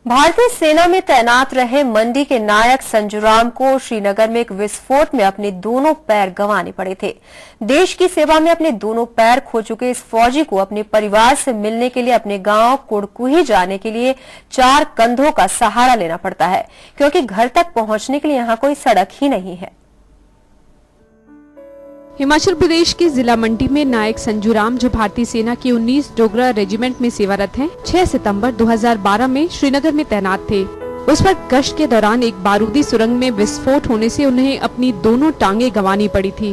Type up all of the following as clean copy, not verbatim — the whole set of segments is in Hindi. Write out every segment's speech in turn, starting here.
भारतीय सेना में तैनात रहे मंडी के नायक संजूराम को श्रीनगर में एक विस्फोट में अपने दोनों पैर गंवाने पड़े थे। देश की सेवा में अपने दोनों पैर खो चुके इस फौजी को अपने परिवार से मिलने के लिए अपने गांव कुड़कुही जाने के लिए 4 कंधों का सहारा लेना पड़ता है, क्योंकि घर तक पहुंचने के लिए यहाँ कोई सड़क ही नहीं है। हिमाचल प्रदेश के जिला मंडी में नायक संजूराम, जो भारतीय सेना की 19 डोगरा रेजिमेंट में सेवारत हैं, 6 सितंबर 2012 में श्रीनगर में तैनात थे। उस पर गश्त के दौरान एक बारूदी सुरंग में विस्फोट होने से उन्हें अपनी दोनों टांगे गंवानी पड़ी थी।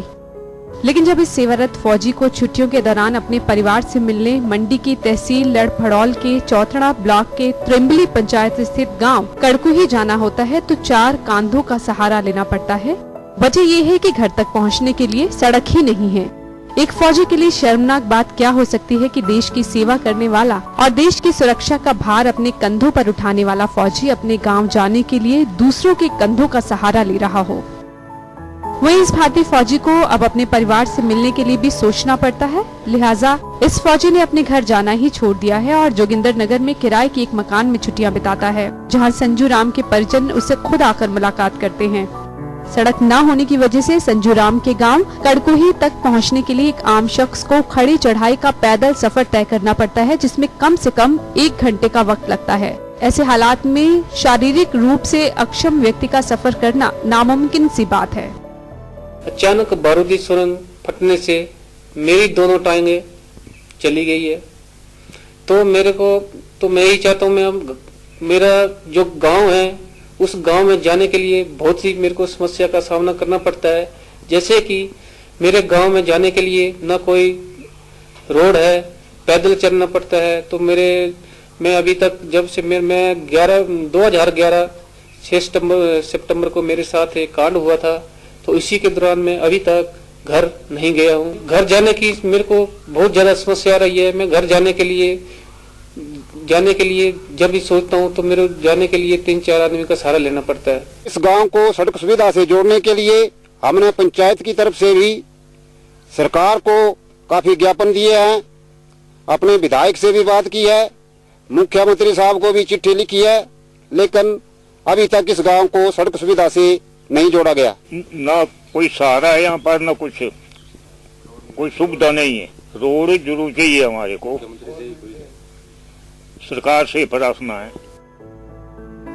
लेकिन जब इस सेवारत फौजी को छुट्टियों के दौरान अपने परिवार से मिलने मंडी की तहसील लड़फड़ौल के चौथड़ा ब्लॉक के त्रिम्बली पंचायत स्थित गाँव कुड़कुही जाना होता है तो 4 कांधों का सहारा लेना पड़ता है। वजह ये है कि घर तक पहुंचने के लिए सड़क ही नहीं है। एक फौजी के लिए शर्मनाक बात क्या हो सकती है कि देश की सेवा करने वाला और देश की सुरक्षा का भार अपने कंधों पर उठाने वाला फौजी अपने गांव जाने के लिए दूसरों के कंधों का सहारा ले रहा हो। वहीं इस भारतीय फौजी को अब अपने परिवार से मिलने के लिए भी सोचना पड़ता है। लिहाजा इस फौजी ने अपने घर जाना ही छोड़ दिया है और जोगिंदर नगर में किराए के एक मकान में छुट्टियां बिताता है, जहाँ संजूराम के परिजन उसे खुद आकर मुलाकात करते हैं। सड़क न होने की वजह से संजूराम के गांव कुड़कुही तक पहुंचने के लिए एक आम शख्स को खड़ी चढ़ाई का पैदल सफर तय करना पड़ता है, जिसमें कम से कम 1 घंटे का वक्त लगता है। ऐसे हालात में शारीरिक रूप से अक्षम व्यक्ति का सफर करना नामुमकिन सी बात है। अचानक बारूदी सुरंग फटने से मेरी दोनों टांगे चली गई है, तो मैं ही चाहता हूँ मेरा जो गांव है उस गांव में जाने के लिए बहुत सी मेरे को समस्या का सामना करना पड़ता है। जैसे कि मेरे गांव में जाने के लिए न कोई रोड है, पैदल चलना पड़ता है। तो मैं अभी तक जब से मैं 2011 6 सितंबर को मेरे साथ एक कांड हुआ था, तो इसी के दौरान मैं अभी तक घर नहीं गया हूँ। घर जाने की मेरे को बहुत ज्यादा समस्या आ रही है। मैं घर जाने के लिए जब भी सोचता हूँ तो मेरे जाने के लिए 3-4 आदमी का सहारा लेना पड़ता है। इस गांव को सड़क सुविधा से जोड़ने के लिए हमने पंचायत की तरफ से भी सरकार को काफी ज्ञापन दिए हैं, अपने विधायक से भी बात की है, मुख्यमंत्री साहब को भी चिट्ठी लिखी है, लेकिन अभी तक इस गांव को सड़क सुविधा से नहीं जोड़ा गया। ना कोई सहारा है यहाँ पर, ना कोई सुविधा नहीं है। रोड जरूर चाहिए हमारे को, सरकार से प्रार्थना है।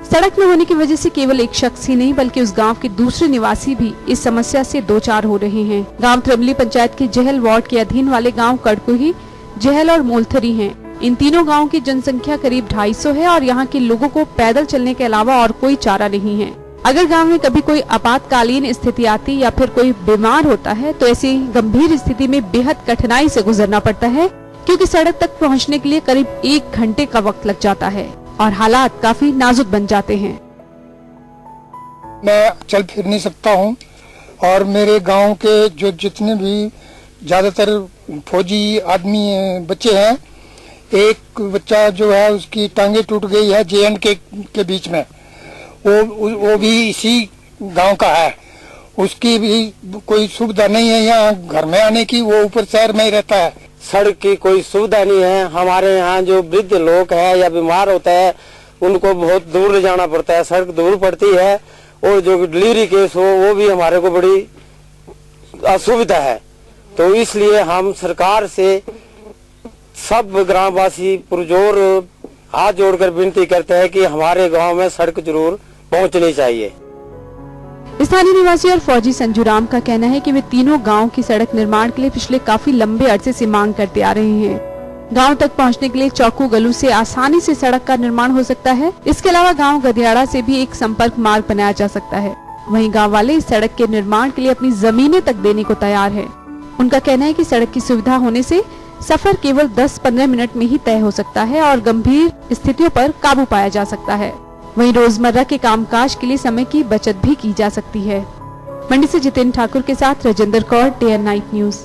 सड़क न होने की वजह से केवल एक शख्स ही नहीं बल्कि उस गांव के दूसरे निवासी भी इस समस्या से 2-4 हो रहे हैं। गांव त्रिम्बली पंचायत के जहल वार्ड के अधीन वाले गांव कुड़कुही, जहल और मोलथरी हैं। इन तीनों गांवों की जनसंख्या करीब 250 है और यहाँ के लोगों को पैदल चलने के अलावा और कोई चारा नहीं है। अगर गांव में कभी कोई आपातकालीन स्थिति आती या फिर कोई बीमार होता है तो ऐसी गंभीर स्थिति में बेहद कठिनाई से गुजरना पड़ता है, क्योंकि सड़क तक पहुंचने के लिए करीब 1 घंटे का वक्त लग जाता है और हालात काफी नाजुक बन जाते हैं। मैं चल फिर नहीं सकता हूं और मेरे गांव के जो जितने भी ज्यादातर फौजी आदमी बच्चे हैं, एक बच्चा जो है उसकी टांगे टूट गई है J&K के बीच में, वो भी इसी गांव का है। उसकी भी कोई सुविधा नहीं है यहाँ घर में आने की, वो ऊपर शहर में ही रहता है। सड़क की कोई सुविधा नहीं है। हमारे यहाँ जो वृद्ध लोग है या बीमार होता है उनको बहुत दूर ले जाना पड़ता है, सड़क दूर पड़ती है, और जो डिलीवरी केस हो वो भी हमारे को बड़ी असुविधा है। तो इसलिए हम सरकार से सब ग्रामवासी पुरजोर हाथ जोड़कर विनती करते हैं कि हमारे गांव में सड़क जरूर पहुंचनी चाहिए। स्थानीय निवासी और फौजी संजूराम का कहना है कि वे तीनों गांव की सड़क निर्माण के लिए पिछले काफी लंबे अरसे से मांग करते आ रहे हैं। गांव तक पहुंचने के लिए चौकू गलू से आसानी से सड़क का निर्माण हो सकता है। इसके अलावा गांव गदियाड़ा से भी एक संपर्क मार्ग बनाया जा सकता है। वहीं गांव वाले इस सड़क के निर्माण के लिए अपनी जमीनें तक देने को तैयार है। उनका कहना है कि सड़क की सुविधा होने से सफर केवल 10-15 मिनट में ही तय हो सकता है और गंभीर स्थितियों पर काबू पाया जा सकता है। वहीं रोजमर्रा के कामकाज के लिए समय की बचत भी की जा सकती है। मंडी से जितेंद्र ठाकुर के साथ Rajendra Kaur, day and night news.